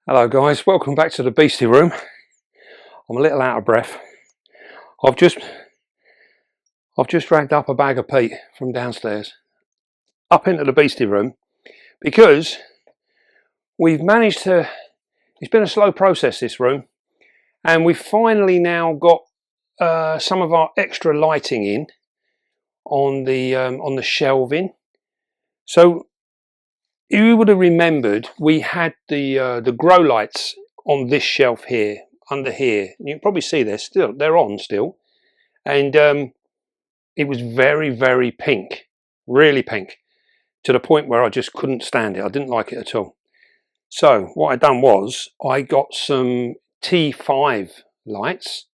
Hello guys, welcome back to the Beastie room. I'm a little out of breath. I've just dragged up a bag of peat from downstairs up into the Beastie room because we've managed to, it's been a slow process this room, and we've finally now got some of our extra lighting in on the shelving. So you would have remembered we had the grow lights on this shelf here, under here. You can probably see they're on still, and it was very pink, really pink, to the point where I just couldn't stand it. I didn't like it at all. So what I done was I got some T5 lights,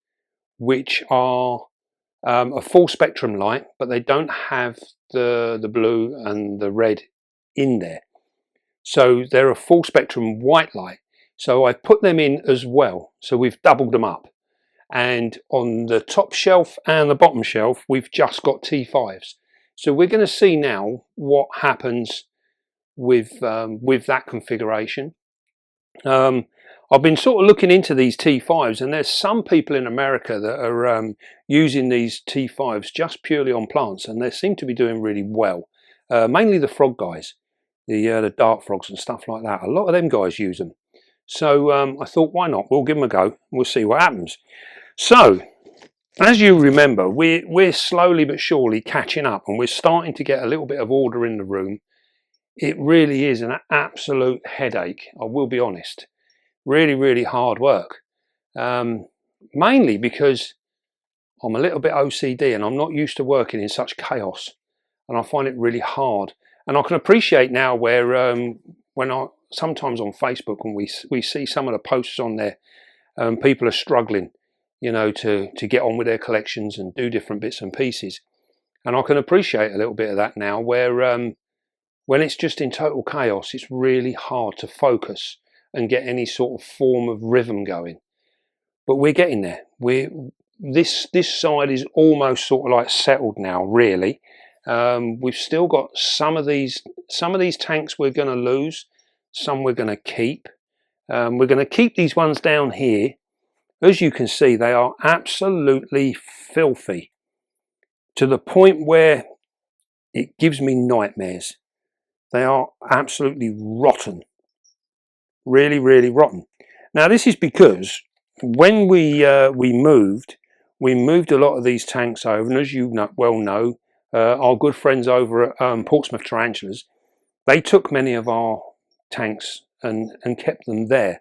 which are a full spectrum light, but they don't have the blue and the red in there. So they're a full spectrum white light. So I've put them in as well. So we've doubled them up. And on the top shelf and the bottom shelf, we've just got T5s. So we're going to see now what happens with that configuration. I've been sort of looking into these T5s, and there's some people in America that are using these T5s just purely on plants, and they seem to be doing really well. Mainly the frog guys, the dart frogs and stuff like that. A lot of them guys use them. So I thought, why not? We'll give them a go. We'll see what happens. So, as you remember, we're slowly but surely catching up, and we're starting to get a little bit of order in the room. It really is an absolute headache, I will be honest. Really hard work. Mainly because I'm a little bit OCD and I'm not used to working in such chaos, and I find it really hard. And I can appreciate now where when I sometimes on Facebook, when we see some of the posts on there, people are struggling, you know, to get on with their collections and do different bits and pieces. And I can appreciate a little bit of that now, where when it's just in total chaos, it's really hard to focus and get any sort of form of rhythm going. But we're getting there. This side is almost sort of like settled now, really. We've still got some of these tanks we're going to lose, some we're going to keep. We're going to keep these ones down here. As you can see, they are absolutely filthy, to the point where it gives me nightmares. They are absolutely rotten, really rotten. Now this is because when we moved a lot of these tanks over, and as you well know, our good friends over at Portsmouth Tarantulas, they took many of our tanks and kept them there.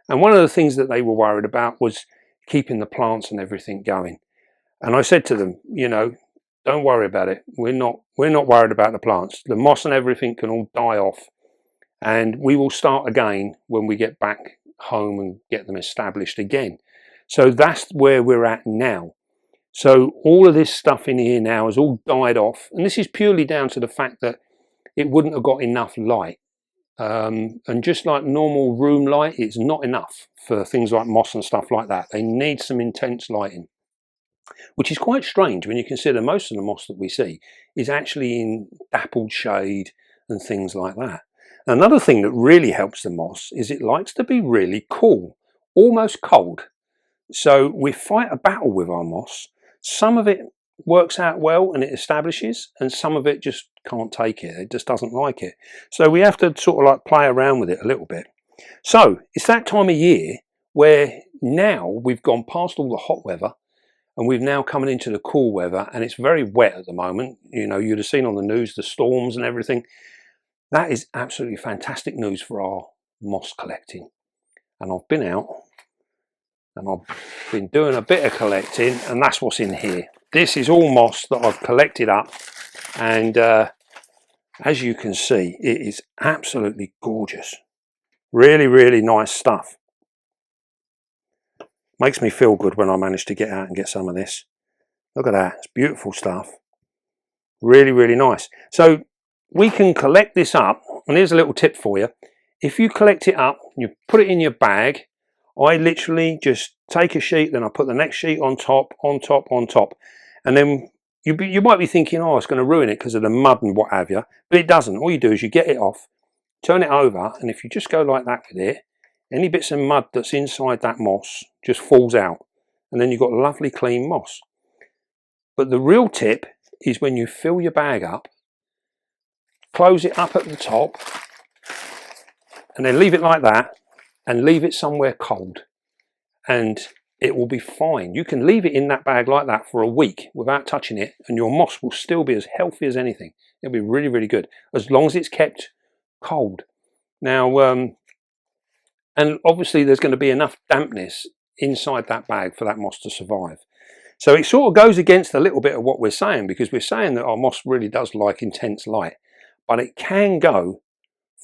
And one of the things that they were worried about was keeping the plants and everything going. And I said to them, you know, don't worry about it. We're not worried about the plants. The moss and everything can all die off, and we will start again when we get back home and get them established again. So that's where we're at now. So all of this stuff in here now has all died off, and this is purely down to the fact that it wouldn't have got enough light. And just like normal room light, it's not enough for things like moss and stuff like that. They need some intense lighting, which is quite strange when you consider most of the moss that we see is actually in dappled shade and things like that. Another thing that really helps the moss is it likes to be really cool, almost cold. So we fight a battle with our moss. Some of it works out well and it establishes, and some of it just can't take it. It just doesn't like it. So we have to sort of like play around with it a little bit. So it's that time of year where now we've gone past all the hot weather and we've now coming into the cool weather, and it's very wet at the moment. You know, you'd have seen on the news the storms and everything. That is absolutely fantastic news for our moss collecting. And I've been out and I've been doing a bit of collecting, and that's what's in here. This is all moss that I've collected up, and as you can see, it is absolutely gorgeous. Really nice stuff. Makes me feel good when I manage to get out and get some of this. Look at that, it's beautiful stuff. Really nice. So we can collect this up, and here's a little tip for you. If you collect it up, you put it in your bag. I literally just take a sheet, then I put the next sheet on top, and then you might be thinking, oh, it's going to ruin it because of the mud and what have you, but it doesn't. All you do is you get it off, turn it over, and if you just go like that with it, any bits of mud that's inside that moss just falls out, and then you've got lovely clean moss. But the real tip is when you fill your bag up, close it up at the top, and then leave it like that, and leave it somewhere cold, and it will be fine. You can leave it in that bag like that for a week without touching it, and your moss will still be as healthy as anything. It'll be really, really good, as long as it's kept cold. Now, and obviously there's going to be enough dampness inside that bag for that moss to survive. So it sort of goes against a little bit of what we're saying, because we're saying that our moss really does like intense light, but it can go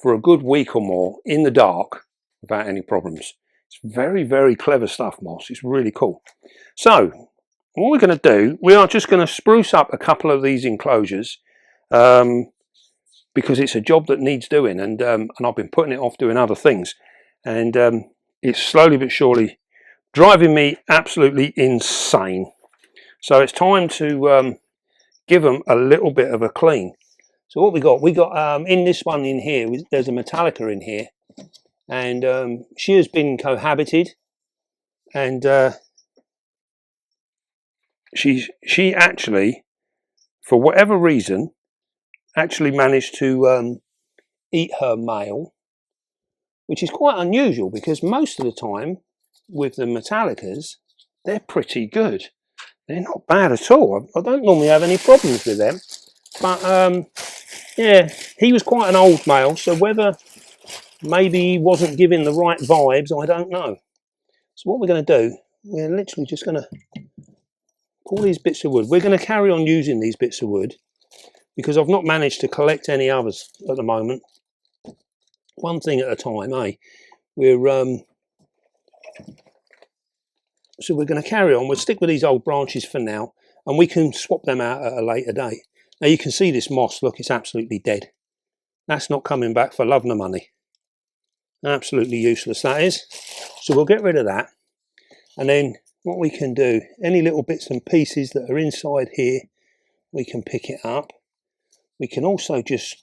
for a good week or more in the dark without any problems. It's very, very clever stuff, moss. It's really cool. So what we're going to do, we are just going to spruce up a couple of these enclosures, because it's a job that needs doing, and I've been putting it off doing other things, and it's slowly but surely driving me absolutely insane. So it's time to give them a little bit of a clean. So what we got in this one in here, there's a Metallica in here, and she has been cohabited, and she actually, for whatever reason, actually managed to eat her male, which is quite unusual, because most of the time with the Metallicas, they're pretty good. They're not bad at all. I don't normally have any problems with them, but yeah, he was quite an old male, so whether maybe he wasn't giving the right vibes, I don't know. So what we're going to do, we're literally just going to pull these bits of wood. We're going to carry on using these bits of wood because I've not managed to collect any others at the moment. One thing at a time, eh? So we're going to carry on. We'll stick with these old branches for now, and we can swap them out at a later date. Now you can see this moss, look, it's absolutely dead. That's not coming back for love nor money. Absolutely useless, that is. So we'll get rid of that, and then what we can do, any little bits and pieces that are inside here, we can pick it up. We can also just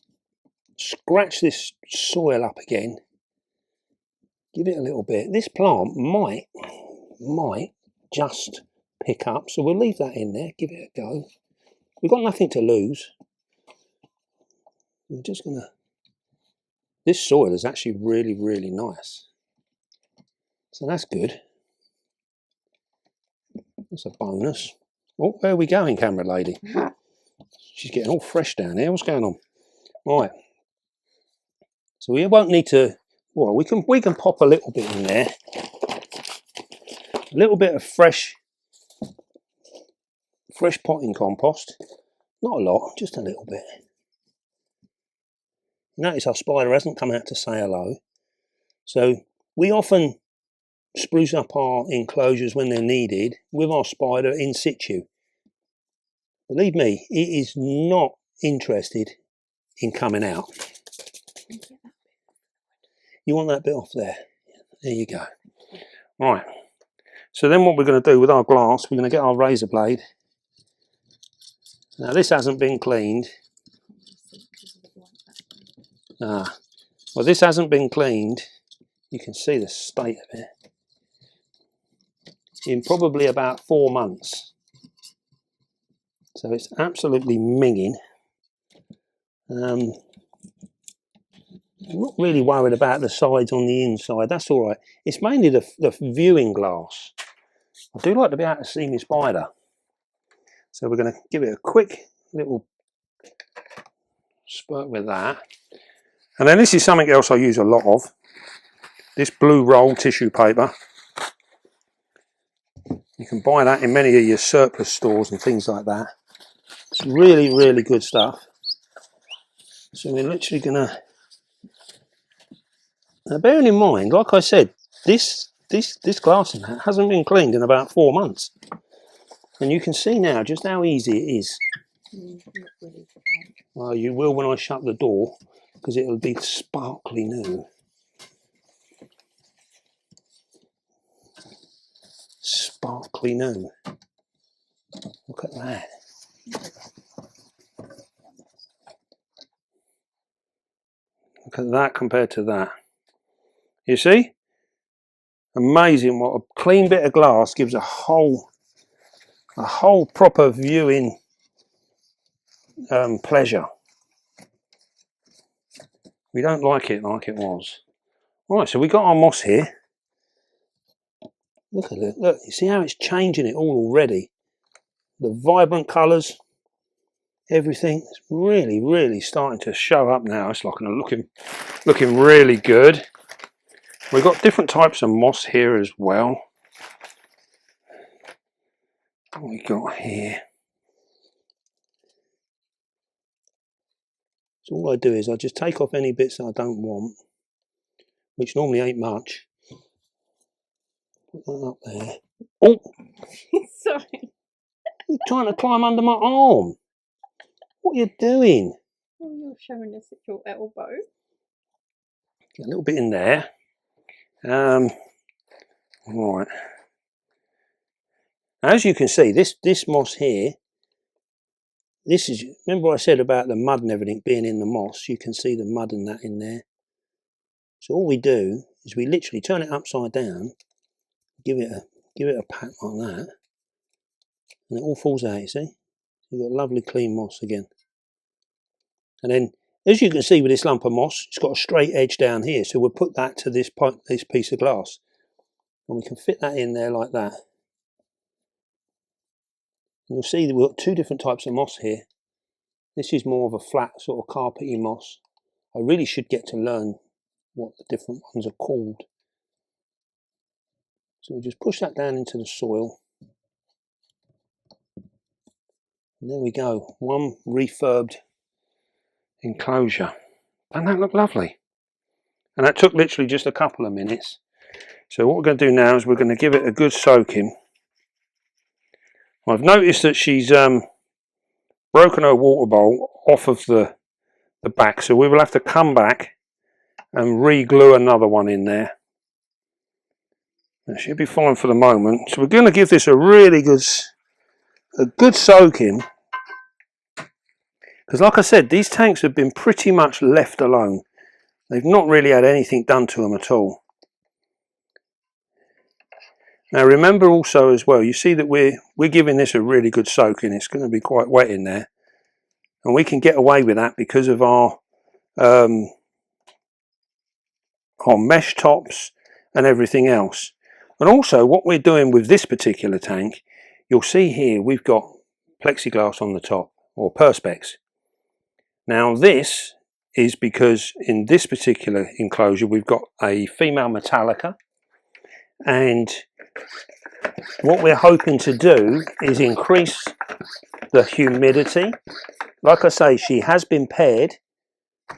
scratch this soil up again, give it a little bit. This plant might just pick up, so we'll leave that in there, give it a go. We've got nothing to lose. We're just gonna, this soil is actually really, really nice, so that's good. That's a bonus. Oh, where are we going, camera lady? She's getting all fresh down here. What's going on? Right, so we won't need to, well, we can pop a little bit in there, a little bit of fresh potting compost. Not a lot, just a little bit. Notice our spider hasn't come out to say hello. So we often spruce up our enclosures when they're needed with our spider in situ. Believe me, it is not interested in coming out. You want that bit off there? There you go. Right, so then what we're going to do with our glass, we're going to get our razor blade. Now this hasn't been cleaned. Well, this hasn't been cleaned. You can see the state of it. In probably about 4 months. So it's absolutely minging. I'm not really worried about the sides on the inside. That's all right. It's mainly the viewing glass. I do like to be able to see my spider. So we're going to give it a quick little spurt with that. And then this is something else I use a lot of. This blue roll tissue paper. You can buy that in many of your surplus stores and things like that. It's really, really good stuff. So we're literally gonna, now bearing in mind, like I said, this glass in that hasn't been cleaned in about 4 months. And you can see now just how easy it is. Well, you will when I shut the door, because it'll be sparkly new. Sparkly new. Look at that. Look at that compared to that. You see? Amazing what a clean bit of glass gives a whole proper viewing pleasure. We don't like it was. Right, so we got our moss here. Look at it, look, you see how it's changing it all already? The vibrant colours, everything, it's really, really starting to show up now. It's like looking really good. We've got different types of moss here as well. What we got here? So all I do is I just take off any bits that I don't want, which normally ain't much. Put that up there. Oh! Sorry. You're trying to climb under my arm. What are you doing? Well, you're showing us at your elbow. Get a little bit in there. Right. As you can see, this moss here, this is, remember I said about the mud and everything being in the moss? You can see the mud and that in there. So all we do is we literally turn it upside down, give it a pat like that, and it all falls out, you see? You've got lovely clean moss again. And then, as you can see with this lump of moss, it's got a straight edge down here, so we'll put that to this piece of glass. And we can fit that in there like that. And you'll see that we've got two different types of moss here. This is more of a flat sort of carpety moss. I really should get to learn what the different ones are called. So we just push that down into the soil. And there we go, one refurbed enclosure. Doesn't that look lovely? And that took literally just a couple of minutes. So what we're going to do now is we're going to give it a good soaking. I've noticed that she's broken her water bowl off of the back, so we will have to come back and re-glue another one in there. That should be fine for the moment. So we're going to give this a really good soaking, because like I said, these tanks have been pretty much left alone. They've not really had anything done to them at all. Now remember also as well, you see that we're giving this a really good soaking. It's going to be quite wet in there, and we can get away with that because of our mesh tops and everything else. And also what we're doing with this particular tank, you'll see here we've got plexiglass on the top, or perspex. Now this is because in this particular enclosure we've got a female Metallica, and what we're hoping to do is increase the humidity. Like I say, she has been paired,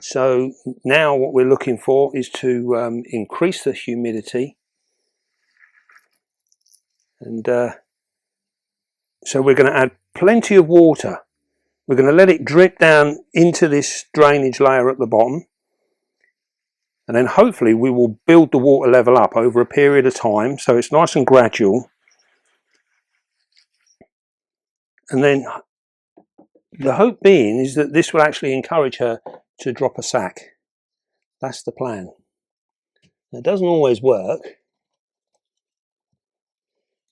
so now what we're looking for is to increase the humidity, and so we're going to add plenty of water. We're going to let it drip down into this drainage layer at the bottom, and then hopefully we will build the water level up over a period of time, so it's nice and gradual. And then the hope being is that this will actually encourage her to drop a sack. That's the plan. Now, it doesn't always work.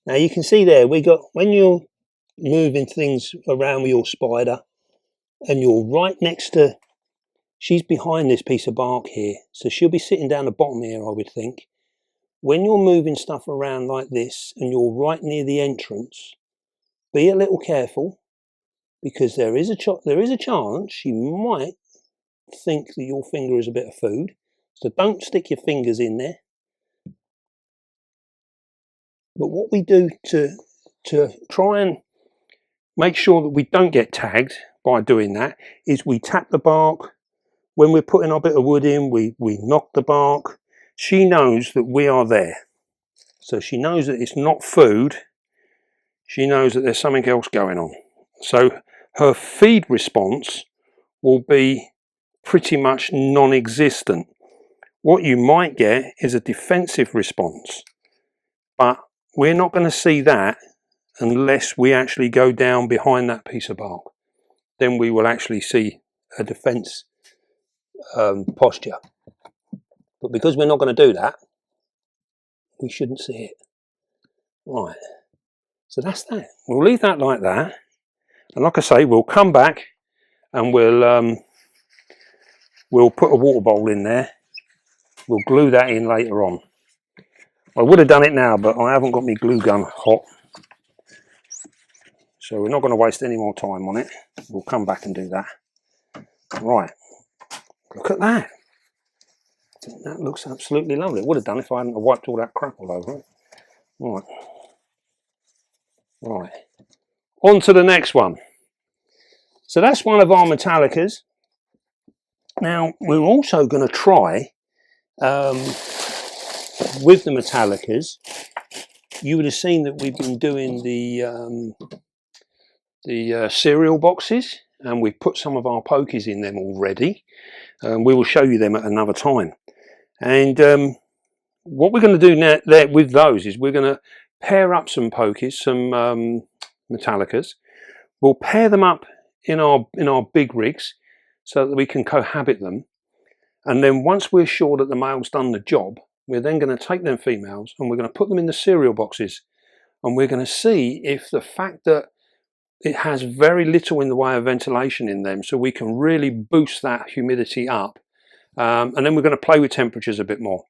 Now you can see there, we got, when you're moving things around with your spider and you're right next to, she's behind this piece of bark here, so she'll be sitting down the bottom here, I would think. When you're moving stuff around like this and you're right near the entrance, be a little careful, because there is a chance she might think that your finger is a bit of food. So don't stick your fingers in there. But what we do to try and make sure that we don't get tagged by doing that is we tap the bark. When we're putting our bit of wood in, we knock the bark. She knows that we are there. So she knows that it's not food. She knows that there's something else going on. So her feed response will be pretty much non-existent. What you might get is a defensive response, but we're not going to see that unless we actually go down behind that piece of bark. Then we will actually see a defense posture. But because we're not going to do that, we shouldn't see it. Right, so that's that. We'll leave that like that, and like I say, we'll come back and we'll put a water bowl in there. We'll glue that in later on. I would have done it now, but I haven't got my glue gun hot, so we're not going to waste any more time on it. We'll come back and do that. Right, look at that. That looks absolutely lovely. It would have done if I hadn't wiped all that crap all over it. Right. Right. On to the next one. So that's one of our Metallicas. Now, we're also going to try, with the Metallicas, you would have seen that we've been doing the cereal boxes, and we've put some of our pokies in them already. We will show you them at another time. And what we're going to do now there with those is we're going to pair up some pokies, some Metallicas. We'll pair them up in our big rigs so that we can cohabit them. And then once we're sure that the male's done the job, we're then going to take them females and we're going to put them in the cereal boxes. And we're going to see if the fact that it has very little in the way of ventilation in them, so we can really boost that humidity up. And then we're going to play with temperatures a bit more.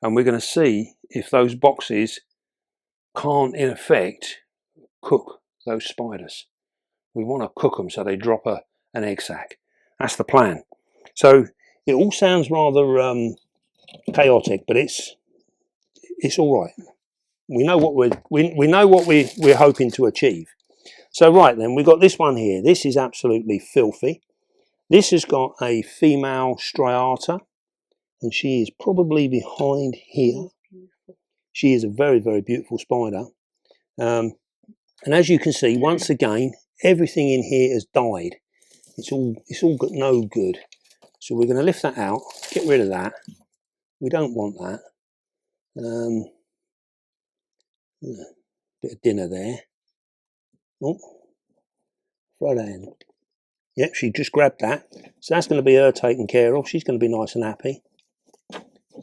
And we're going to see if those boxes can't, in effect, cook those spiders. We want to cook them so they drop an egg sac. That's the plan. So it all sounds rather chaotic, but it's all right. We know what we're hoping to achieve. So right then, we've got this one here. This is absolutely filthy. This has got a female striata, and she is probably behind here. She is a very, very beautiful spider. And as you can see, once again, everything in here has died. It's all got no good. So we're going to lift that out, get rid of that. We don't want that. Bit of dinner there. Oh, throw that in. Yep, she just grabbed that. So that's going to be her taken care of. She's going to be nice and happy.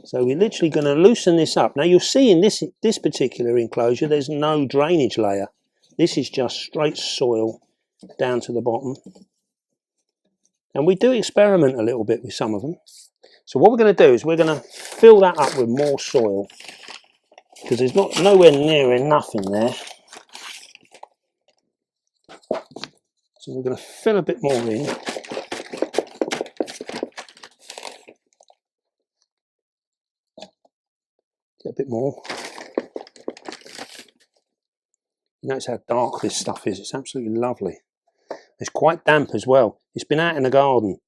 So we're literally going to loosen this up. Now you'll see in this particular enclosure, there's no drainage layer. This is just straight soil down to the bottom. And we do experiment a little bit with some of them. So what we're going to do is we're going to fill that up with more soil, because there's nowhere near enough in there. So we're going to fill a bit more in. Get a bit more. You notice how dark this stuff is. It's absolutely lovely. It's quite damp as well. It's been out in the garden,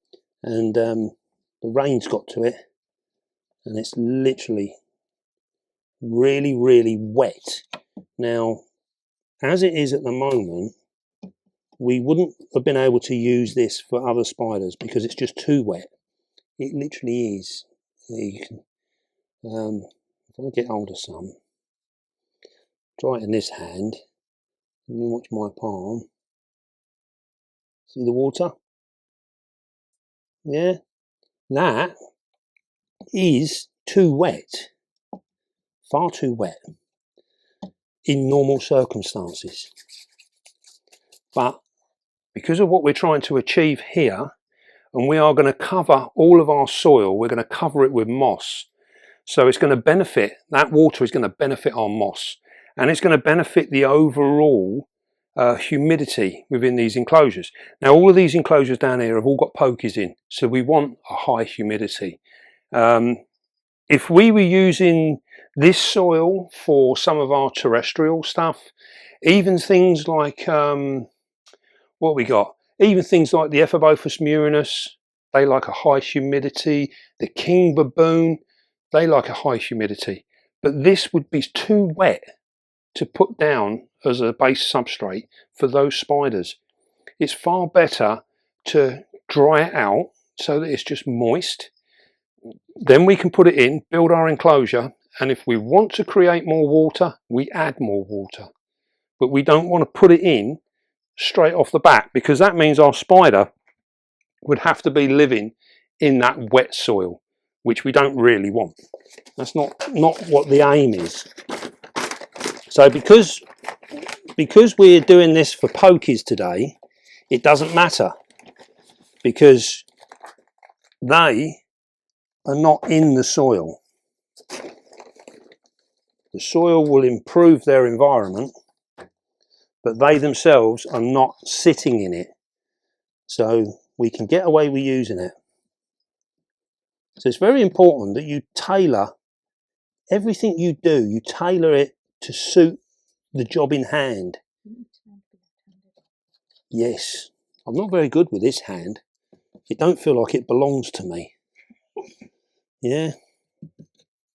and the rain's got to it, and it's literally really, really wet. Now, as it is at the moment, we wouldn't have been able to use this for other spiders because it's just too wet. It literally is. You can, if I get hold of some, try it in this hand, and you watch my palm. See the water? Yeah, that is too wet, far too wet in normal circumstances. But because of what we're trying to achieve here, and we are going to cover all of our soil, we're going to cover it with moss. So it's going to benefit, that water is going to benefit our moss, and it's going to benefit the overall humidity within these enclosures. Now all of these enclosures down here have all got pokies in, so we want a high humidity. If we were using this soil for some of our terrestrial stuff, even things like what we got, even things like the Ephobophus murinus, they like a high humidity. The king baboon, they like a high humidity, but this would be too wet to put down as a base substrate for those spiders. It's far better to dry it out so that it's just moist. Then we can put it in, build our enclosure, and if we want to create more water, we add more water. But we don't want to put it in straight off the bat, because that means our spider would have to be living in that wet soil. which we don't really want. That's not what the aim is. So because we're doing this for pokies today, it doesn't matter, because they are not in the soil. The soil will improve their environment, but they themselves are not sitting in it. So we can get away with using it. So it's very important that you tailor everything you do, you tailor it to suit the job in hand. Yes, I'm not very good with this hand. It don't feel like it belongs to me. Yeah.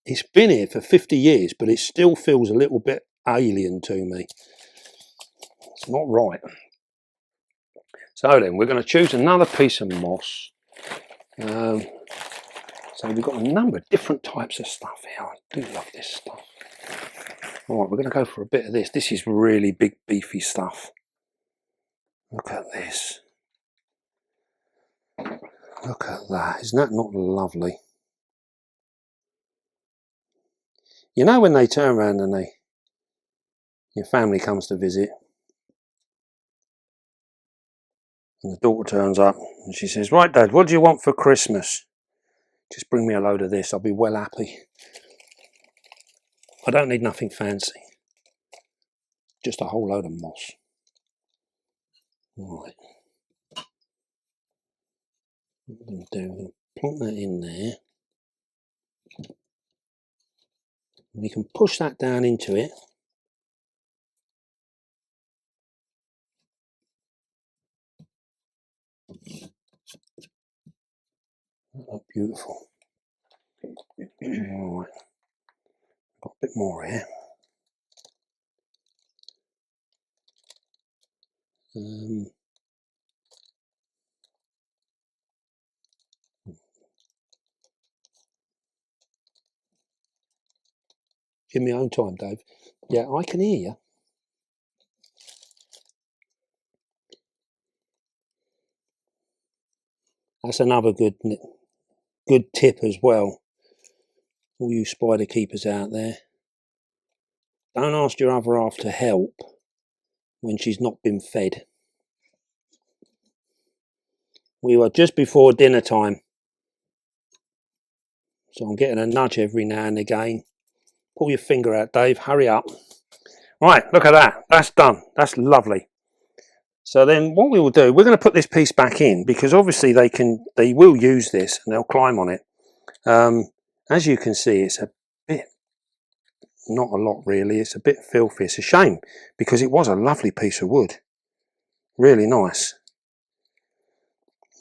It's been here for 50 years, but it still feels a little bit alien to me. It's not right. So then we're going to choose another piece of moss. So we've got a number of different types of stuff here. I do love this stuff. All right, we're going to go for a bit of this. This is really big, beefy stuff. Look at this. Look at that. Isn't that not lovely? You know when they turn around and your family comes to visit, and the daughter turns up and she says, "Right, Dad, what do you want for Christmas?" "Just bring me a load of this, I'll be well happy. I don't need nothing fancy. Just a whole load of moss." Right. What we're going to do, we're going to plonk that in there. And we can push that down into it. Oh, beautiful. All right. Got a bit more here. Give me your own time, Dave. Yeah, I can hear you. That's another good tip as well. All you spider keepers out there. Don't ask your other half to help when she's not been fed. We were just before dinner time, so I'm getting a nudge every now and again. Pull your finger out, Dave. Hurry up. Right, look at that. That's done. That's lovely. So then what we will do, we're going to put this piece back in, because obviously they will use this and they'll climb on it. As you can see, it's a bit, not a lot really, it's a bit filthy. It's a shame, because it was a lovely piece of wood. Really nice.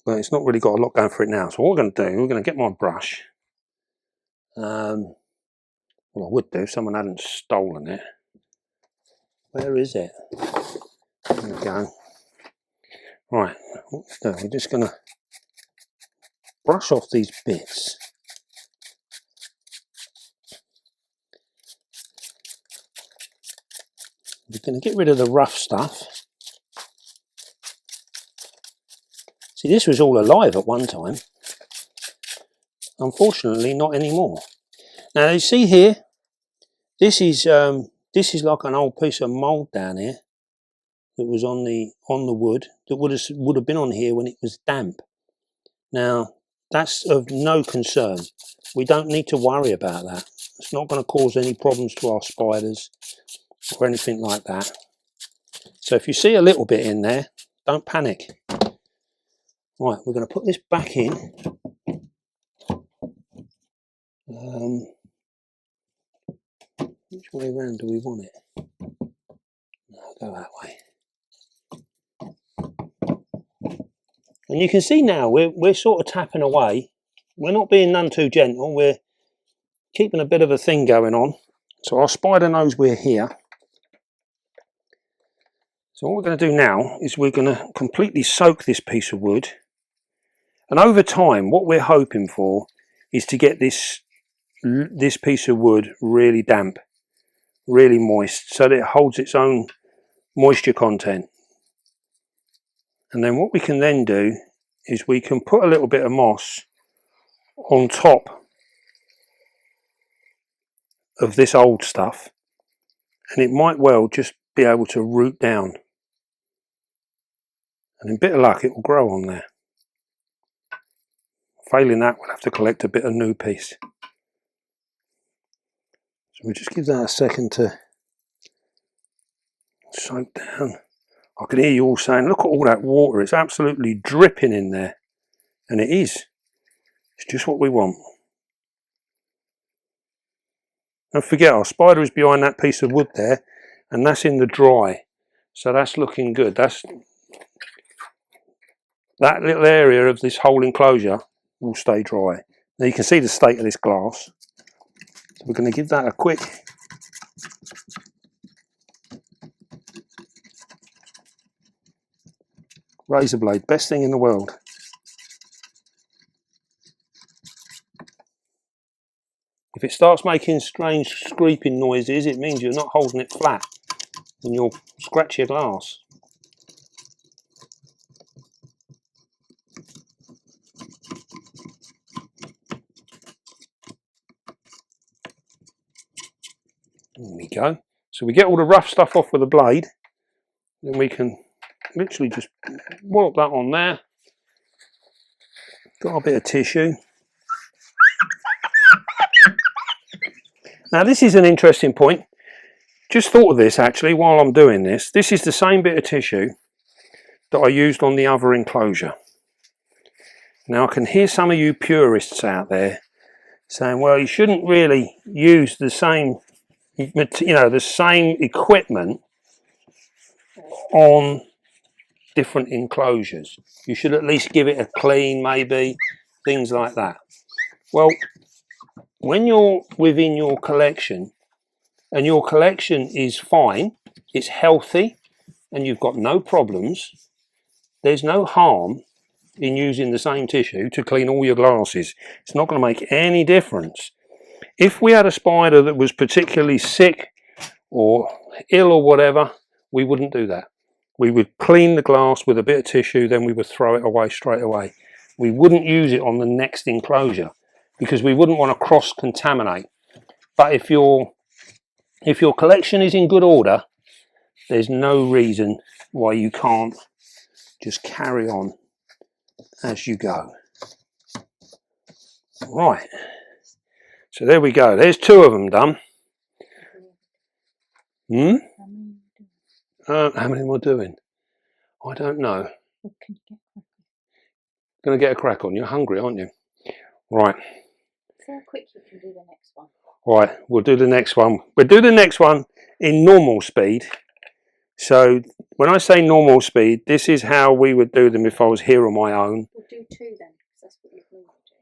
But it's not really got a lot going for it now. So what we're going to do, we're going to get my brush. Well, I would do if someone hadn't stolen it. Where is it? There we go. Right, so we're just going to brush off these bits. We're going to get rid of the rough stuff. See, this was all alive at one time. Unfortunately, not anymore. Now, you see here, this is like an old piece of mould down here that was on the wood that would have been on here when it was damp. Now, that's of no concern. We don't need to worry about that. It's not going to cause any problems to our spiders or anything like that. So if you see a little bit in there, don't panic. Right, we're going to put this back in. Which way around do we want it? No, go that way. And you can see now we're sort of tapping away. We're not being none too gentle. We're keeping a bit of a thing going on. So our spider knows we're here. So what we're going to do now is we're going to completely soak this piece of wood. And over time, what we're hoping for is to get this piece of wood really damp, really moist, so that it holds its own moisture content. And then what we can then do is we can put a little bit of moss on top of this old stuff, and it might well just be able to root down, and in a bit of luck it will grow on there. Failing that, we'll have to collect a bit of new piece. So we'll just give that a second to soak down. I can hear you all saying, look at all that water, it's absolutely dripping in there. And it is. It's just what we want. Don't forget, our spider is behind that piece of wood there, and that's in the dry. So that's looking good. That little area of this whole enclosure will stay dry. Now you can see the state of this glass. So we're going to give that a quick razor blade, best thing in the world. If it starts making strange scraping noises, it means you're not holding it flat and you'll scratch your glass. There we go. So we get all the rough stuff off with the blade, then we can literally just wallop that on there. Got a bit of tissue. Now this is an interesting point. Just thought of this actually while I'm doing this. This is the same bit of tissue that I used on the other enclosure. Now I can hear some of you purists out there saying, well, you shouldn't really use the same, the same equipment on different enclosures. You should at least give it a clean, maybe, things like that. Well, when you're within your collection and your collection is fine, it's healthy, and you've got no problems, there's no harm in using the same tissue to clean all your glasses. It's not going to make any difference. If we had a spider that was particularly sick or ill or whatever, we wouldn't do that. We would clean the glass with a bit of tissue, then we would throw it away straight away. We wouldn't use it on the next enclosure because we wouldn't want to cross-contaminate. But if your collection is in good order, there's no reason why you can't just carry on as you go. Right, so there we go. There's 2 of them done. How many more doing? I don't know. Going to get a crack on. You're hungry, aren't you? Right. See how quick you can do the next one. Right, we'll do the next one. We'll do the next one in normal speed. So when I say normal speed, this is how we would do them if I was here on my own. We'll do 2 then, because that's what you've moved to.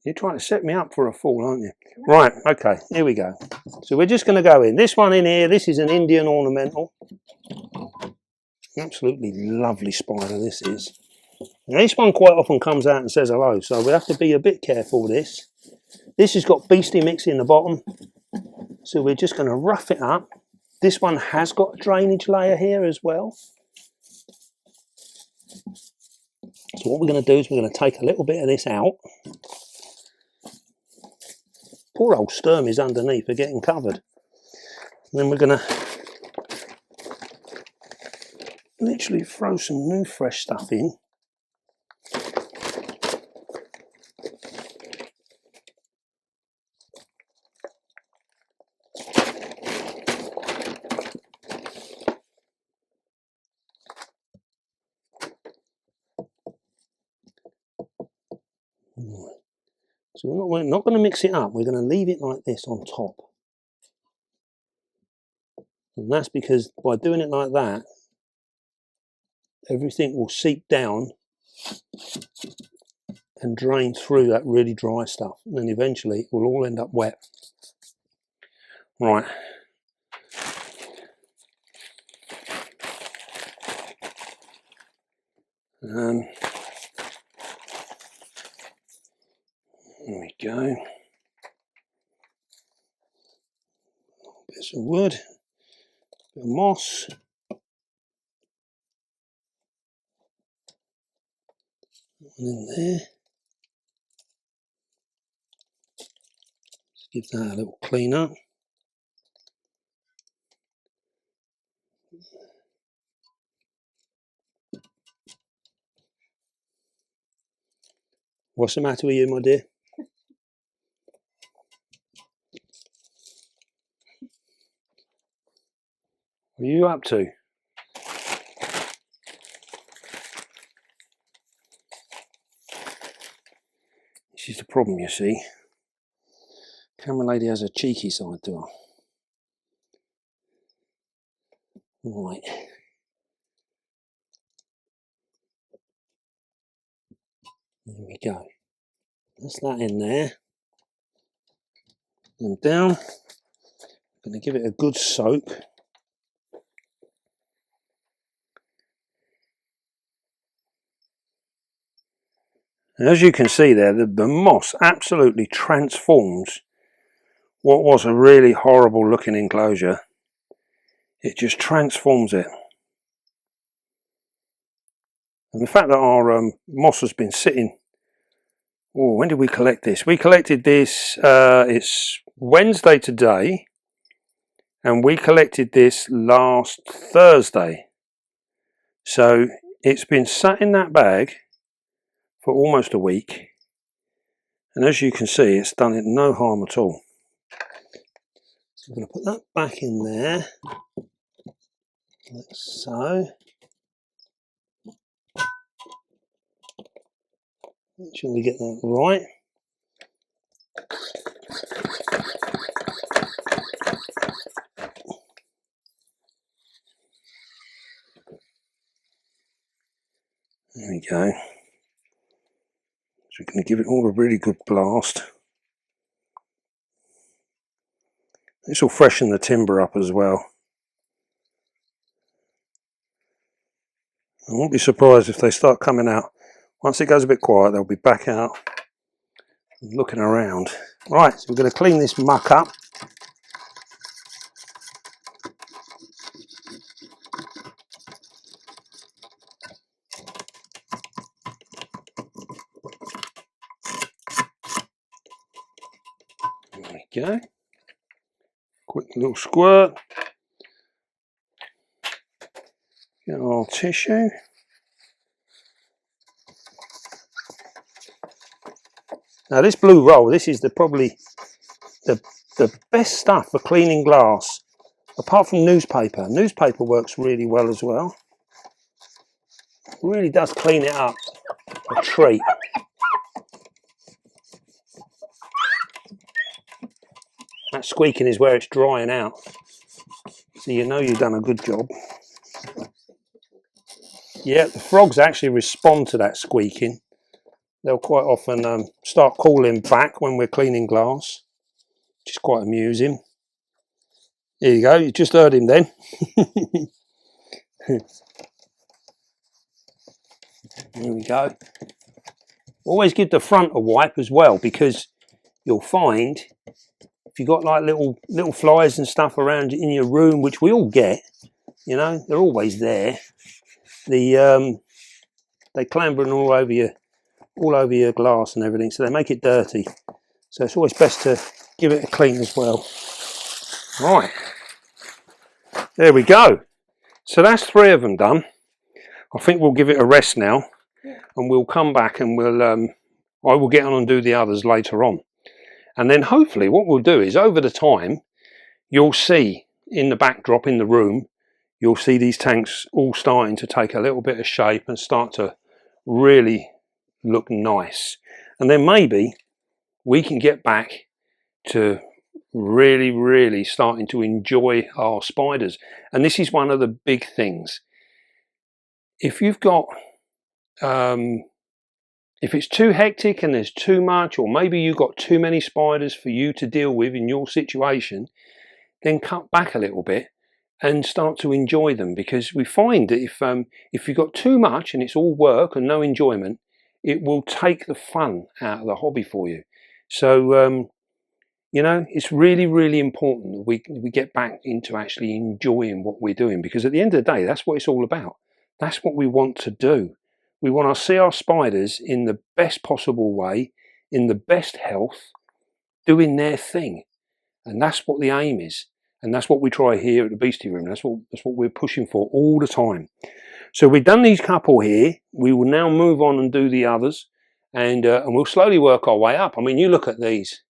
You're trying to set me up for a fall, aren't you? No. Right, okay, here we go. So we're just going to go in. This one in here, this is an Indian ornamental. Absolutely lovely spider this is. Now this one quite often comes out and says hello, so we have to be a bit careful with this. This has got Beastie mix in the bottom, so we're just going to rough it up. This one has got a drainage layer here as well. So what we're going to do is we're going to take a little bit of this out. Poor old Sturm is underneath, they're getting covered. And then we're going to literally throw some new fresh stuff in. So we're not going to mix it up, we're going to leave it like this on top. And that's because by doing it like that, everything will seep down and drain through that really dry stuff. And then eventually it will all end up wet. Right. There we go. Bits of wood, bit of moss. One in there. Give that a little clean up. What's the matter with you, my dear? What are you up to? This is the problem, you see. Camera lady has a cheeky side to her. Right. There we go. That's that in there. And down. I'm going to give it a good soak. And as you can see there, the moss absolutely transforms what was a really horrible looking enclosure. It just transforms it. And the fact that our moss has been sitting... Oh, when did we collect this? We collected this, it's Wednesday today. And we collected this last Thursday. So it's been sat in that bag for almost a week. And as you can see, it's done it no harm at all. So I'm going to put that back in there, like so. Make sure we get that right. There we go. So we're going to give it all a really good blast. This will freshen the timber up as well. I won't be surprised if they start coming out. Once it goes a bit quiet, they'll be back out and looking around. Right, so we're going to clean this muck up. There we go. Quick little squirt. Get our tissue. Now this blue roll, this is probably the best stuff for cleaning glass, apart from newspaper. Newspaper works really well as well. It really does clean it up, a treat. That squeaking is where it's drying out, so you know you've done a good job. Yeah, the frogs actually respond to that squeaking. They'll quite often start calling back when we're cleaning glass, which is quite amusing. There you go, you just heard him then. There we go. Always give the front a wipe as well, because you'll find if you've got like little flies and stuff around in your room, which we all get, you know, they're always there. They clambering all over your glass and everything, so they make it dirty. So it's always best to give it a clean as well. Right, there we go. So that's 3 of them done. I think we'll give it a rest now, and we'll come back and I will get on and do the others later on. And then hopefully what we'll do is, over the time, you'll see in the backdrop in the room, you'll see these tanks all starting to take a little bit of shape and start to really look nice. And then maybe we can get back to really starting to enjoy our spiders. And this is one of the big things. If you've got if it's too hectic and there's too much, or maybe you've got too many spiders for you to deal with in your situation, then cut back a little bit and start to enjoy them. Because we find that if you've got too much and it's all work and no enjoyment, it will take the fun out of the hobby for you. So you know, it's really important that we get back into actually enjoying what we're doing, because at the end of the day, that's what it's all about. That's what we want to do. We want to see our spiders in the best possible way, in the best health, doing their thing. And that's what the aim is. And that's what we try here at the Beastie Room. That's what we're pushing for all the time. So we've done these couple here. We will now move on and do the others. And we'll slowly work our way up. I mean, you look at these.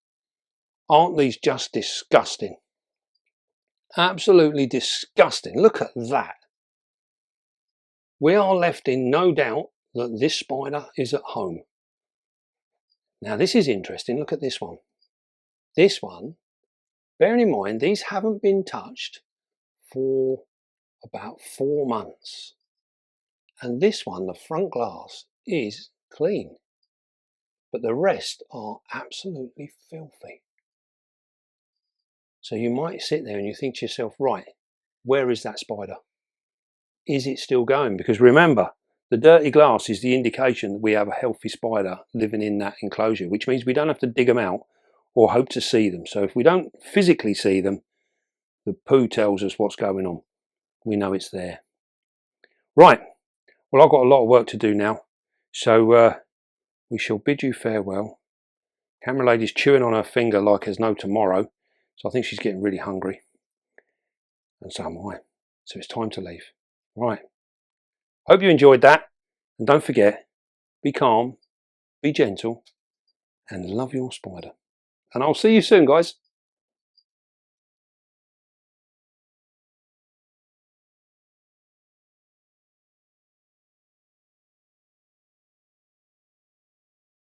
Aren't these just disgusting? Absolutely disgusting. Look at that. We are left in no doubt that this spider is at home. Now this is interesting. Look at this one. This one, bearing in mind these haven't been touched for about 4 months. And this one, the front glass, is clean. But the rest are absolutely filthy. So you might sit there and you think to yourself, right, where is that spider? Is it still going? Because remember, the dirty glass is the indication that we have a healthy spider living in that enclosure, which means we don't have to dig them out or hope to see them. So if we don't physically see them, the poo tells us what's going on. We know it's there. Right, well, I've got a lot of work to do now. So we shall bid you farewell. Camera lady's chewing on her finger like there's no tomorrow. So I think she's getting really hungry. And so am I. So it's time to leave. Right. Hope you enjoyed that. And don't forget, be calm, be gentle, and love your spider. And I'll see you soon, guys.